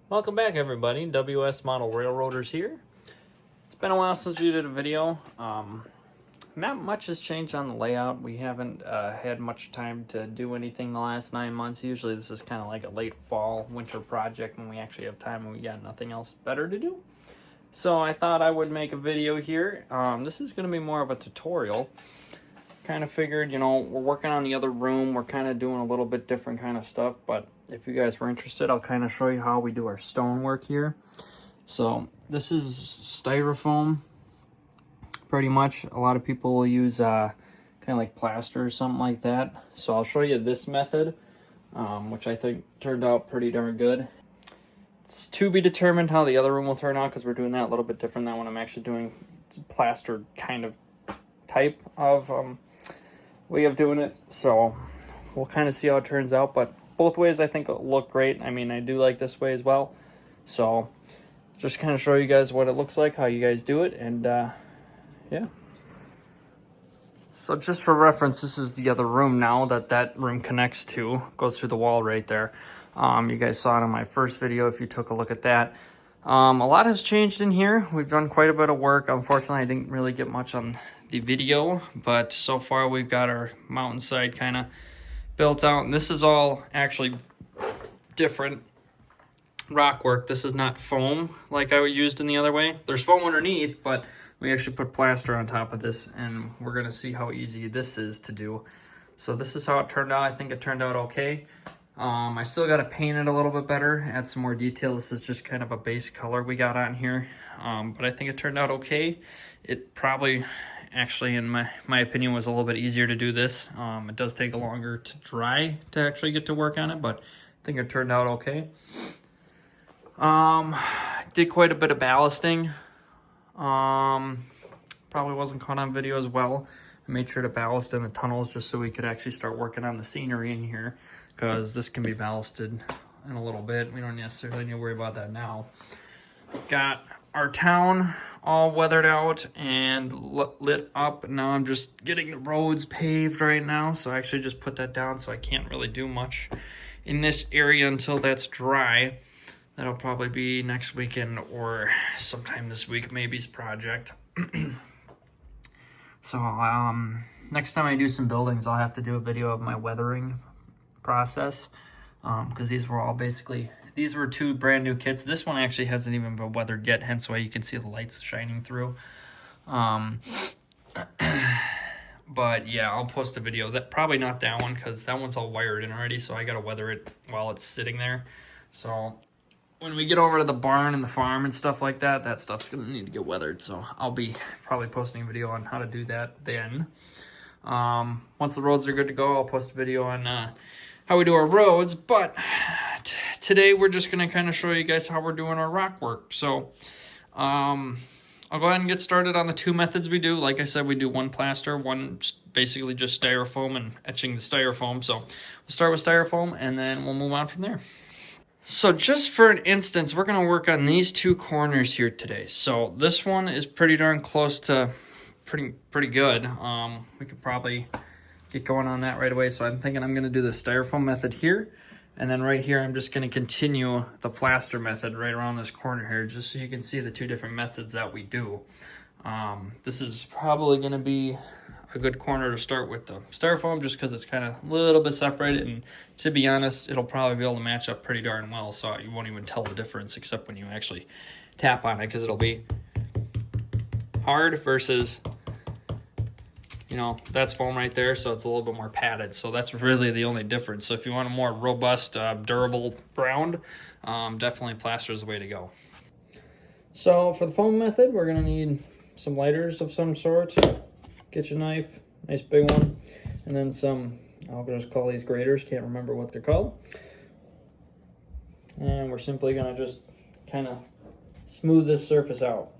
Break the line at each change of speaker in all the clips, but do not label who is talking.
Welcome back, everybody. WS Model Railroaders here. It's been a while since we did a video. Not much has changed on the layout. We haven't had much time to do anything the last 9 months. Usually this is kind of like a late fall, winter project when we actually have time and we got nothing else better to do. So I thought I would make a video here. This is going to be more of a tutorial. Kind of figured, you know, we're working on the other room. We're kind of doing a little bit different kind of stuff, but if you guys were interested, I'll kind of show you how we do our stonework here. So this is Styrofoam, pretty much. A lot of people will use kind of like plaster or something like that. So I'll show you this method, which I think turned out pretty darn good. It's to be determined how the other room will turn out because we're doing that a little bit different than when I'm actually doing plaster kind of type of way of doing it. So we'll kind of see how it turns out, but both ways I think it'll look great. I mean, I do like this way as well. So just kind of show you guys what it looks like, how you guys do it, and yeah. So just for reference, this is the other room now that room connects to. Goes through the wall right there. You guys saw it in my first video if you took a look at that. A lot has changed in here. We've done quite a bit of work. Unfortunately, I didn't really get much on the video, but so far we've got our mountainside kind of built out, and this is all actually different Rockwork. This is not foam like I used in the other way. There's foam underneath, but we actually put plaster on top of this, and we're gonna see how easy this is to do. So this is how it turned out. I think it turned out okay. I still got to paint it a little bit better, add some more detail. This is just kind of a base color we got on here, but I think it turned out okay. It probably, actually, in my opinion, was a little bit easier to do this. It does take longer to dry to actually get to work on it, but I think it turned out okay. Did quite a bit of ballasting. Probably wasn't caught on video as well. I made sure to ballast in the tunnels just so we could actually start working on the scenery in here, because this can be ballasted in a little bit. We don't necessarily need to worry about that now. Got our town all weathered out and lit up. Now I'm just getting the roads paved right now, so I actually just put that down, so I can't really do much in this area until that's dry. That'll probably be next weekend or sometime this week, maybe's project. So next time I do some buildings, I'll have to do a video of my weathering process, because these were all basically, these were two brand new kits. This one actually hasn't even been weathered yet, hence why you can see the lights shining through. But yeah, I'll post a video. That probably not that one, because that one's all wired in already, so I gotta weather it while it's sitting there. So when we get over to the barn and the farm and stuff like that, that stuff's gonna need to get weathered. So I'll be probably posting a video on how to do that then. Once the roads are good to go, I'll post a video on how we do our roads. But today we're just gonna kind of show you guys how we're doing our rock work. So I'll go ahead and get started on the two methods we do. Like I said, we do one plaster, one basically just styrofoam and etching the styrofoam. So we'll start with styrofoam and then we'll move on from there. So just for an instance, we're going to work on these two corners here today. So this one is pretty darn close to pretty good. We could probably get going on that right away. So I'm thinking I'm going to do the styrofoam method here. And then right here, I'm just going to continue the plaster method right around this corner here, just so you can see the two different methods that we do. This is probably going to be a good corner to start with the styrofoam, just because it's kind of a little bit separated, and to be honest, it'll probably be able to match up pretty darn well, so you won't even tell the difference except when you actually tap on it, because it'll be hard versus, you know, that's foam right there, so it's a little bit more padded. So that's really the only difference. So if you want a more robust, durable ground, definitely plaster is the way to go. So for the foam method, we're going to need some lighters of some sort, kitchen knife, nice big one, and then some, I'll just call these graters, can't remember what they're called. And we're simply going to just kind of smooth this surface out.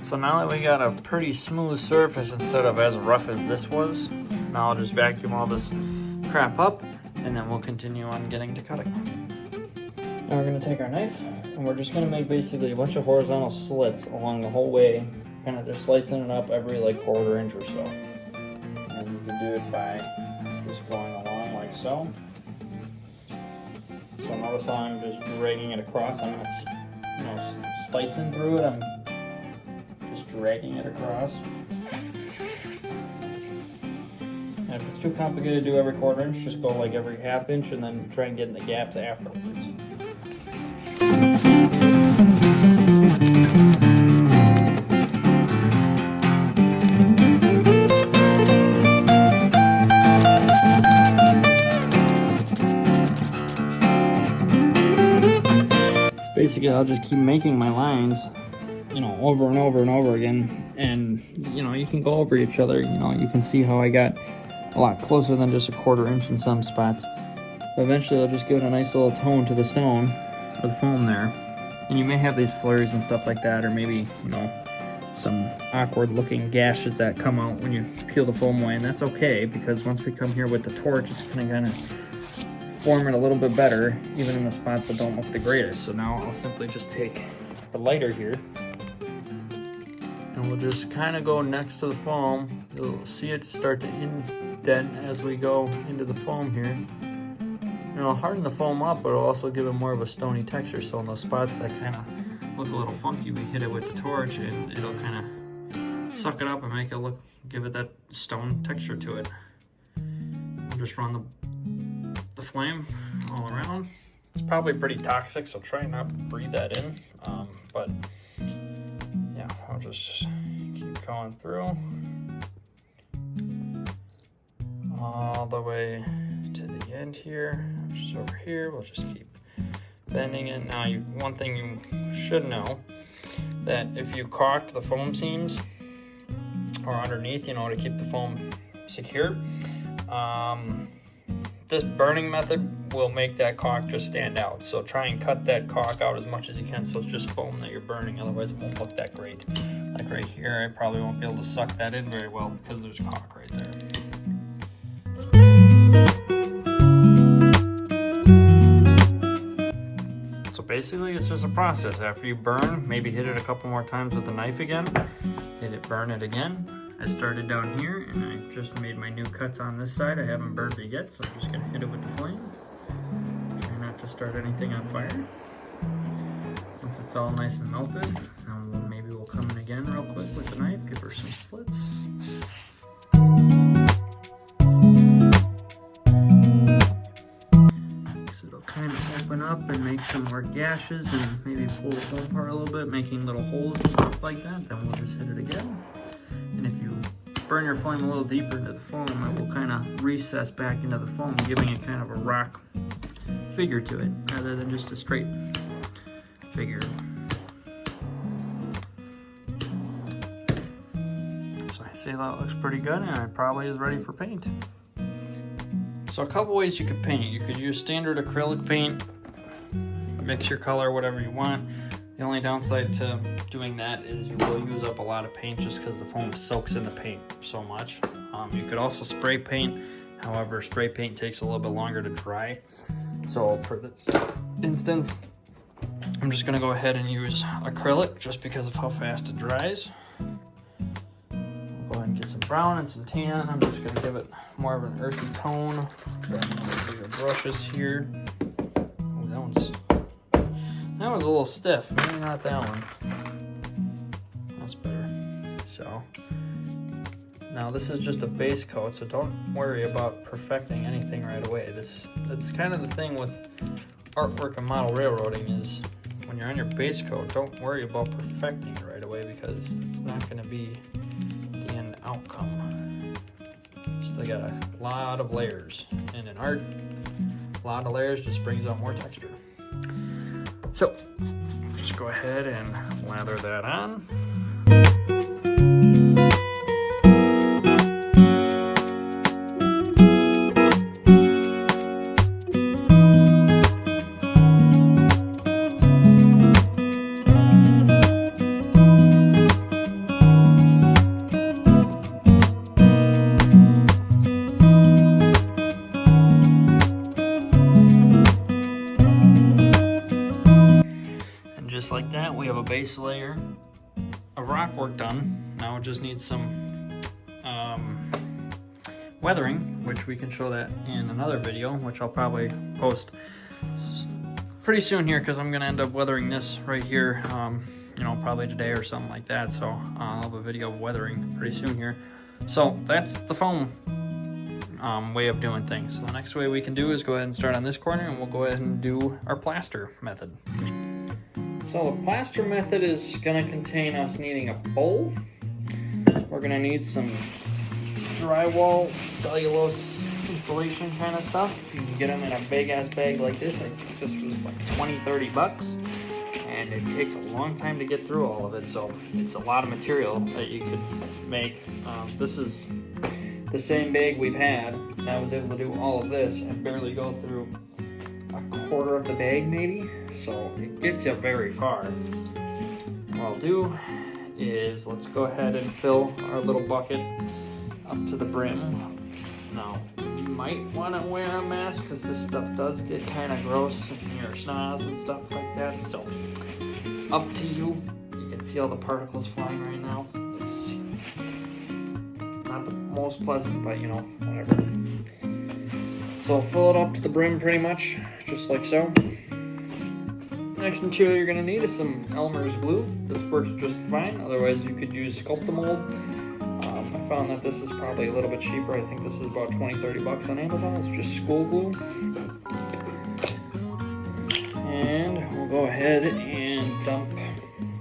So now that we got a pretty smooth surface instead of as rough as this was, now I'll just vacuum all this crap up and then we'll continue on getting to cutting. Now we're going to take our knife And we're just gonna make basically a bunch of horizontal slits along the whole way, kind of just slicing it up every like 1/4 inch or so. And you can do it by just going along like so. So notice how I'm just dragging it across. I'm not, slicing through it. I'm just dragging it across. And if it's too complicated to do every 1/4 inch, just go like every 1/2 inch and then try and get in the gaps afterwards. Basically, I'll just keep making my lines, over and over and over again, and you can go over each other. You can see how I got a lot closer than just a 1/4 inch in some spots. But eventually, I'll just give it a nice little tone to the stone or the foam there. And you may have these flurries and stuff like that, or maybe some awkward-looking gashes that come out when you peel the foam away, and that's okay because once we come here with the torch, it's gonna kind of form it a little bit better, even in the spots that don't look the greatest. So now I'll simply just take the lighter here, and we'll just kind of go next to the foam. You'll see it start to indent as we go into the foam here. And it'll harden the foam up, but it'll also give it more of a stony texture. So in those spots that kind of look a little funky, we hit it with the torch, and it'll kind of suck it up and make it give it that stone texture to it. We'll just run the flame all around. It's probably pretty toxic, so try not to breathe that in. But yeah, I'll just keep going through all the way to the end here. Just over here, we'll just keep bending it. Now, one thing you should know, that if you caulked the foam seams or underneath, to keep the foam secure, this burning method will make that caulk just stand out. So try and cut that caulk out as much as you can so it's just foam that you're burning, otherwise it won't look that great. Like right here, I probably won't be able to suck that in very well because there's caulk right there. So basically it's just a process. After you burn, maybe hit it a couple more times with the knife again, burn it again. I started down here and I just made my new cuts on this side. I haven't burned it yet, so I'm just gonna hit it with the flame. Try not to start anything on fire. Once it's all nice and melted, maybe we'll come in again real quick with the knife, give her some slits. So it'll kind of open up and make some more gashes and maybe pull the foam apart a little bit, making little holes and stuff like that. Then we'll just hit it again. And if you burn your flame a little deeper into the foam, it will kind of recess back into the foam, giving it kind of a rock figure to it, rather than just a straight figure. So I say that looks pretty good, and it probably is ready for paint. So a couple ways you could paint. You could use standard acrylic paint, mix your color, whatever you want. The only downside to doing that is you will use up a lot of paint just because the foam soaks in the paint so much. You could also spray paint. However, spray paint takes a little bit longer to dry. So for this instance, I'm just gonna go ahead and use acrylic just because of how fast it dries. I'll go ahead and get some brown and some tan. I'm just gonna give it more of an earthy tone. Grab one of the bigger brushes here. Oh, that one's a little stiff. Maybe not that one. That's better. So now this is just a base coat, so don't worry about perfecting anything right away. That's kind of the thing with artwork and model railroading, is when you're on your base coat, don't worry about perfecting it right away because it's not going to be the end outcome. Still got a lot of layers, and in art, a lot of layers just brings out more texture. So just go ahead and lather that on. looks like that. We have a base layer of Rockwork done. Now it just needs some weathering, which we can show that in another video, which I'll probably post pretty soon here, because I'm gonna end up weathering this right here, you know, probably today or something like that. So I'll have a video of weathering pretty soon here. So that's the foam way of doing things. So the next way we can do is go ahead and start on this corner, and we'll go ahead and do our plaster method. So the plaster method is gonna contain us needing a bowl. We're gonna need some drywall, cellulose insulation kind of stuff. You can get them in a big ass bag like this. I think this was like 20-30 bucks, and it takes a long time to get through all of it, so it's a lot of material that you could make. This is the same bag we've had. I was able to do all of this and barely go through a quarter of the bag maybe, so it gets you very far. What I'll do is let's go ahead and fill our little bucket up to the brim. Now, you might want to wear a mask because this stuff does get kind of gross in your schnoz and stuff like that, so up to you. You can see all the particles flying right now. It's not the most pleasant, but you know, whatever. So fill it up to the brim pretty much, just like so. Next material you're going to need is some Elmers glue. This works just fine, otherwise you could use sculpt mold. I found that this is probably a little bit cheaper. I think this is about 20-30 bucks on Amazon. It's just school glue. And we'll go ahead and dump.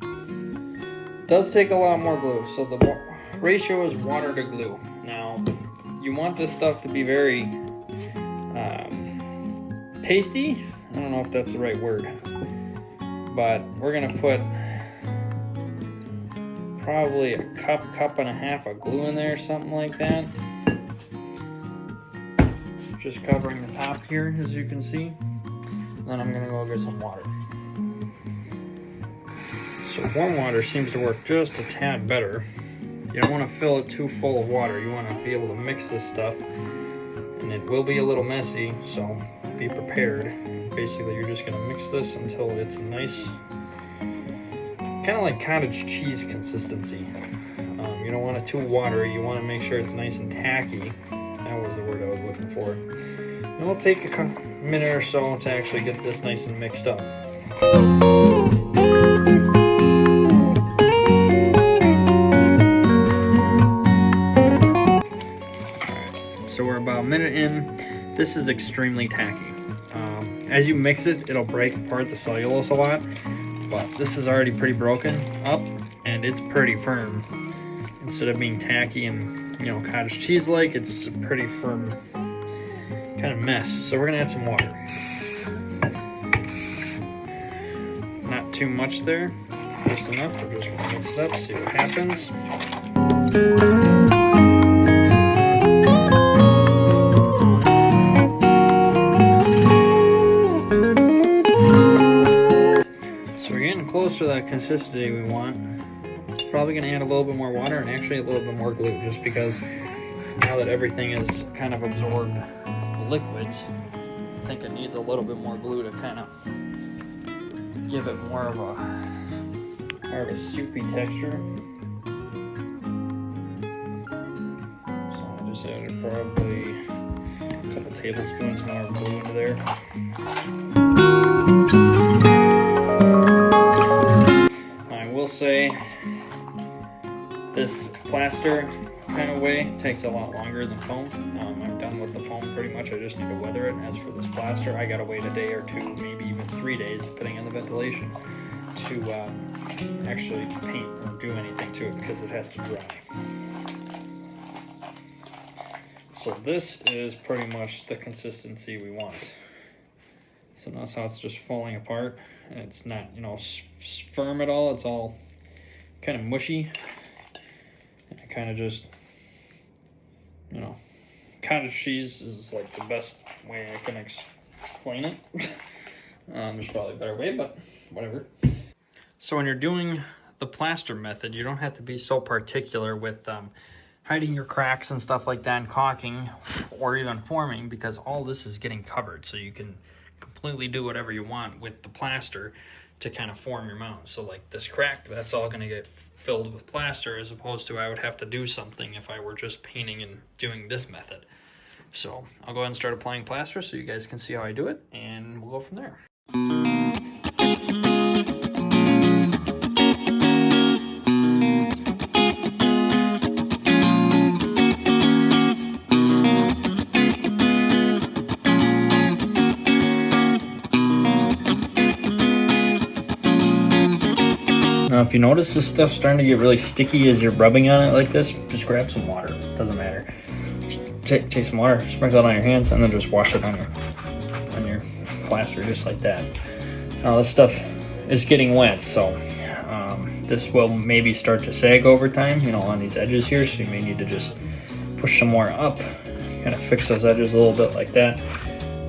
It does take a lot more glue, so the ratio is water to glue. Now, you want this stuff to be very pasty. I don't know if that's the right word, but we're gonna put probably a cup and a half of glue in there, something like that. Just covering the top here, as you can see. Then I'm gonna go get some water. So warm water seems to work just a tad better. You don't want to fill it too full of water. You want to be able to mix this stuff, and it will be a little messy, so be prepared. Basically, you're just gonna mix this until it's a nice, kind of like cottage cheese consistency. You don't want it too watery. You want to make sure it's nice and tacky. That was the word I was looking for. And it'll take a minute or so to actually get this nice and mixed up. Alright, so we're about a minute in. This is extremely tacky. As you mix it, it'll break apart the cellulose a lot. But this is already pretty broken up, and it's pretty firm. Instead of being tacky and, you know, cottage cheese like, it's a pretty firm kind of mess. So we're gonna add some water. Not too much there, just enough. We're just gonna mix it up, see what happens. Close to that consistency we want. Probably going to add a little bit more water and actually a little bit more glue, just because now that everything is kind of absorbed the liquids, I think it needs a little bit more glue to kind of give it more of a soupy texture. So I just added probably a couple tablespoons more glue into there. Say this plaster kind of way takes a lot longer than foam. I'm done with the foam pretty much. I just need to weather it. As for this plaster, I gotta wait a day or two, maybe even 3 days, depending on the ventilation, to actually paint or do anything to it, because it has to dry. So this is pretty much the consistency we want. So notice how it's just falling apart, and it's not, you know, firm at all. It's all kind of mushy, and it kind of just, you know, cottage cheese is like the best way I can explain it. There's probably a better way, but whatever. So when you're doing the plaster method, you don't have to be so particular with hiding your cracks and stuff like that, and caulking or even forming, because all this is getting covered, so you can completely do whatever you want with the plaster. to kind of form your mount. So like this crack, that's all going to get filled with plaster, as opposed to I would have to do something if I were just painting and doing this method. So I'll go ahead and start applying plaster so you guys can see how I do it, and we'll go from there. Now, if you notice this stuff's starting to get really sticky as you're rubbing on it like this, just grab some water. Doesn't matter. Just take some water, sprinkle it on your hands, and then just wash it on your plaster, just like that. Now, this stuff is getting wet, so this will maybe start to sag over time, you know, on these edges here. So you may need to just push some more up, kind of fix those edges a little bit like that.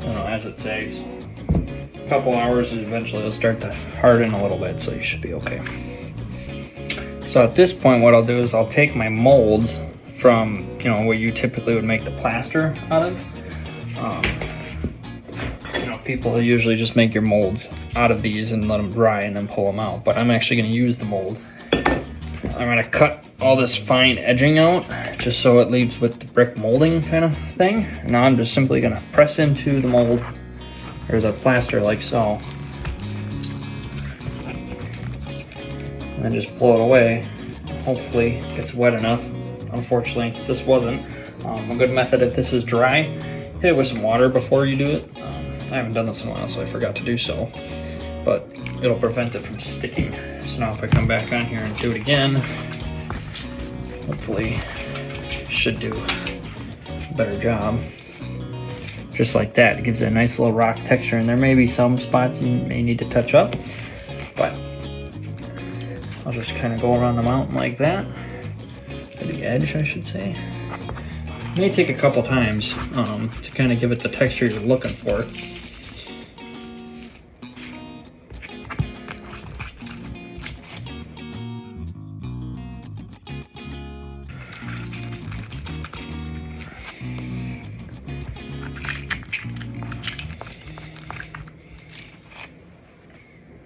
You know, as it sags. A couple hours, and eventually it'll start to harden a little bit, so you should be okay. So at this point, what I'll do is I'll take my molds from, you know, where you typically would make the plaster out of. You know, people usually just make your molds out of these and let them dry and then pull them out, but I'm actually going to use the mold. I'm going to cut all this fine edging out just so it leaves with the brick molding kind of thing. And now I'm just simply going to press into the mold, or the plaster, like so, and then just blow it away. Hopefully it gets wet enough. Unfortunately, this wasn't. A good method, if this is dry, hit it with some water before you do it. I haven't done this in a while, so I forgot to do so, but it'll prevent it from sticking. So now if I come back on here and do it again, hopefully it should do a better job. Just like that, it gives it a nice little rock texture, and there may be some spots you may need to touch up, but I'll just kind of go around the mountain like that, or the edge I should say. It may take a couple times to kind of give it the texture you're looking for.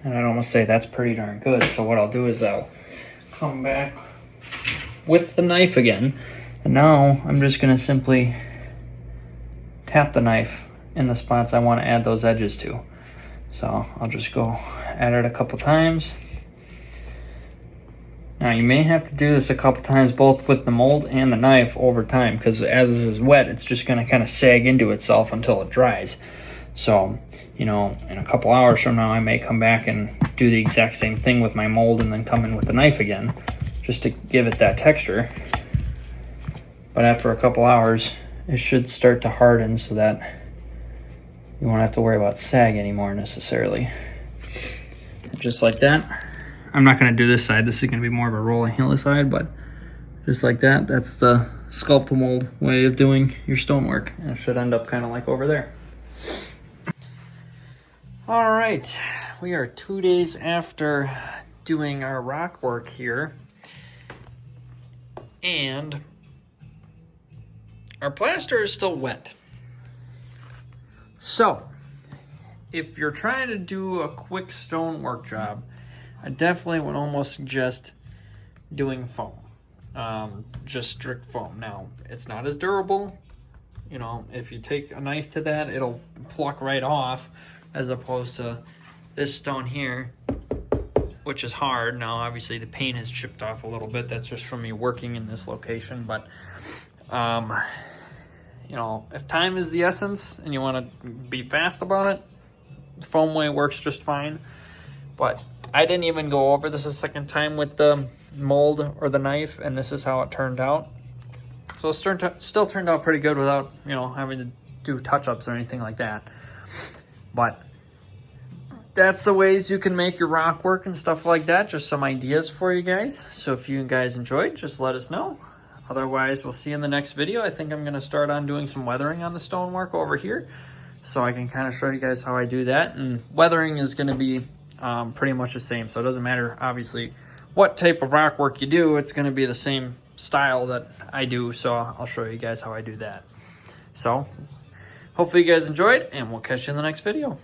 And I'd almost say that's pretty darn good. So what I'll do is I'll come back with the knife again. And now I'm just going to simply tap the knife in the spots I want to add those edges to. So I'll just go at it a couple times. Now you may have to do this a couple times both with the mold and the knife over time, because as this is wet, it's just going to kind of sag into itself until it dries. So, you know, in a couple hours from now, I may come back and do the exact same thing with my mold and then come in with the knife again, just to give it that texture. But after a couple hours, it should start to harden so that you won't have to worry about sag anymore necessarily. Just like that. I'm not going to do this side. This is going to be more of a rolling hill side, but just like that. That's the sculpt mold way of doing your stonework. And it should end up kind of like over there. All right, we are 2 days after doing our rock work here, and our plaster is still wet. So, if you're trying to do a quick stonework job, I definitely would almost suggest doing foam, just strict foam. Now, it's not as durable. You know, if you take a knife to that, it'll pluck right off, as opposed to this stone here, which is hard. Now, obviously, the paint has chipped off a little bit. That's just from me working in this location. But, you know, if time is the essence and you want to be fast about it, the foam way works just fine. But I didn't even go over this a second time with the mold or the knife, and this is how it turned out. So it still turned out pretty good without, you know, having to do touch-ups or anything like that. But that's the ways you can make your rock work and stuff like that. Just some ideas for you guys. So if you guys enjoyed, just let us know. Otherwise, we'll see you in the next video. I think I'm going to start on doing some weathering on the stonework over here, so I can kind of show you guys how I do that. And weathering is going to be pretty much the same. So it doesn't matter, obviously, what type of rock work you do. It's going to be the same style that I do. So I'll show you guys how I do that. So hopefully you guys enjoyed, and we'll catch you in the next video.